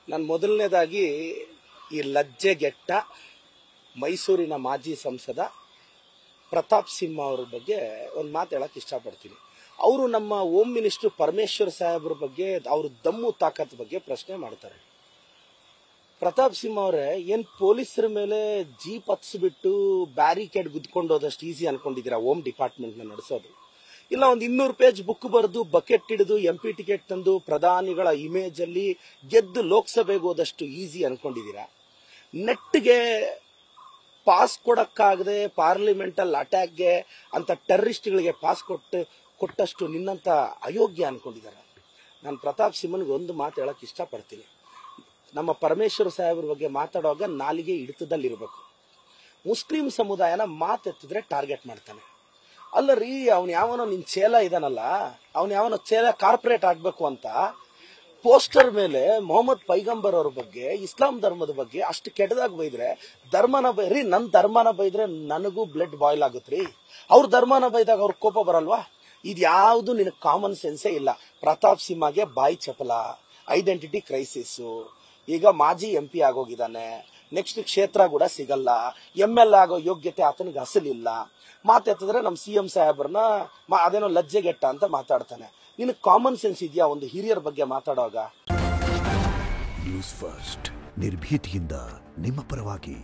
ನಾನು ಮೊದಲನೇದಾಗಿ ಈ ಲಜ್ಜೆಗೆಟ್ಟ ಮೈಸೂರಿನ ಮಾಜಿ ಸಂಸದ ಪ್ರತಾಪ್ ಸಿಂಹ ಅವ್ರ ಬಗ್ಗೆ ಒಂದು ಮಾತು ಹೇಳಕ್ಕೆ ಇಷ್ಟಪಡ್ತೀನಿ. ಅವರು ನಮ್ಮ ಹೋಮ್ ಮಿನಿಸ್ಟರ್ ಪರಮೇಶ್ವರ್ ಸಾಹೇಬ್ರ ಬಗ್ಗೆ ಅವ್ರ ದಮ್ಮು ತಾಕತ್ ಬಗ್ಗೆ ಪ್ರಶ್ನೆ ಮಾಡ್ತಾರೆ. ಪ್ರತಾಪ್ ಸಿಂಹ ಅವರೇ, ಏನು ಪೊಲೀಸರ ಮೇಲೆ ಜೀಪ್ ಹತ್ಸ್ಬಿಟ್ಟು ಬ್ಯಾರಿಕೇಡ್ ಗುದ್ಕೊಂಡು ಹೋದಷ್ಟು ಈಸಿ ಅನ್ಕೊಂಡಿದ್ದೀರಾ ಹೋಮ್ ಡಿಪಾರ್ಟ್ಮೆಂಟ್ನ ನಡೆಸೋದು? ಇಲ್ಲ ಒಂದು 200 ಪೇಜ್ ಬುಕ್ ಬರೆದು ಬಕೆಟ್ ಹಿಡಿದು MP ಟಿಕೆಟ್ ತಂದು ಪ್ರಧಾನಿಗಳ ಇಮೇಜ್ ಅಲ್ಲಿ ಗೆದ್ದು ಲೋಕಸಭೆಗೆ ಹೋದಷ್ಟು ಈಸಿ ಅನ್ಕೊಂಡಿದ್ದೀರಾ? ನೆಟ್ಗೆ ಪಾಸ್ ಕೊಡಕ್ಕಾಗದೆ ಪಾರ್ಲಿಮೆಂಟಲ್ಲಿ ಅಟ್ಯಾಕ್ಗೆ ಅಂತ ಟೆರರಿಸ್ಟ್ಗಳಿಗೆ ಪಾಸ್ ಕೊಟ್ಟಷ್ಟು ನಿನ್ನಂತ ಅಯೋಗ್ಯ ಅನ್ಕೊಂಡಿದ್ದಾರೆ. ನಾನು ಪ್ರತಾಪ್ ಸಿಂಹನ್ಗೆ ಒಂದು ಮಾತು ಹೇಳಕ್ ಇಷ್ಟಪಡ್ತೀನಿ. ನಮ್ಮ ಪರಮೇಶ್ವರ ಸಾಹೇಬ್ರ ಬಗ್ಗೆ ಮಾತಾಡುವಾಗ ನಾಲಿಗೆ ಹಿಡಿತದಲ್ಲಿರ್ಬೇಕು. ಮುಸ್ಲಿಂ ಸಮುದಾಯನ ಮಾತೆತ್ತಿದ್ರೆ ಟಾರ್ಗೆಟ್ ಮಾಡ್ತಾನೆ. ಅಲ್ಲ ರೀ, ಅವನು ಯಾವನೋ ನಿನ್ ಚೇಲ ಇದಾನಲ್ಲ, ಅವನು ಯಾವನೋ ಚೇಲ ಕಾರ್ಪೊರೇಟ್ ಆಗ್ಬೇಕು ಅಂತ ಪೋಸ್ಟರ್ ಮೇಲೆ ಮೊಹಮ್ಮದ್ ಪೈಗಂಬರ್ ಅವ್ರ ಬಗ್ಗೆ, ಇಸ್ಲಾಂ ಧರ್ಮದ ಬಗ್ಗೆ ಅಷ್ಟು ಕೆಟ್ಟದಾಗ ಬೈದ್ರೆ ಧರ್ಮನ ಬೈರಿ. ನನ್ನ ಧರ್ಮನ ಬೈದ್ರೆ ನನಗೂ ಬ್ಲಡ್ ಬಾಯ್ಲ್ ಆಗುತ್ತ್ರಿ. ಅವ್ರ ಧರ್ಮನ ಬೈದಾಗ ಅವ್ರ ಕೋಪ ಬರಲ್ವಾ? ಇದ್ಯಾವುದು ನಿನಗೆ ಕಾಮನ್ ಸೆನ್ಸೇ ಇಲ್ಲ. ಪ್ರತಾಪ್ ಸಿಂಹಗೆ ಬಾಯಿ ಚಪಲ, ಐಡೆಂಟಿಟಿ ಕ್ರೈಸಿಸ್. ಈಗ ಮಾಜಿ MP ಆಗೋಗಿದ್ದಾನೆ, ನೆಕ್ಸ್ಟ್ ಕ್ಷೇತ್ರ ಕೂಡ ಸಿಗಲ್ಲ, ML ಆಗೋ ಯೋಗ್ಯತೆ ಆತನಿಗೆ ಅಸಲಿಲ್ಲ. ಮಾತೆತ್ತಿದ್ರೆ ನಮ್ಮ CM ಸಾಹೇಬ್ರನ್ನ ಅದೇನೋ ಲಜ್ಜೆಗೆಟ್ಟ ಅಂತ ಮಾತಾಡ್ತಾನೆ. ನಿನಗೆ ಕಾಮನ್ ಸೆನ್ಸ್ ಇದೆಯಾ ಒಂದು ಹಿರಿಯರ ಬಗ್ಗೆ ಮಾತಾಡುವಾಗ? ನ್ಯೂಸ್ ಫಸ್ಟ್, ನಿರ್ಭೀತಿಯಿಂದ ನಿಮ್ಮ ಪರವಾಗಿ.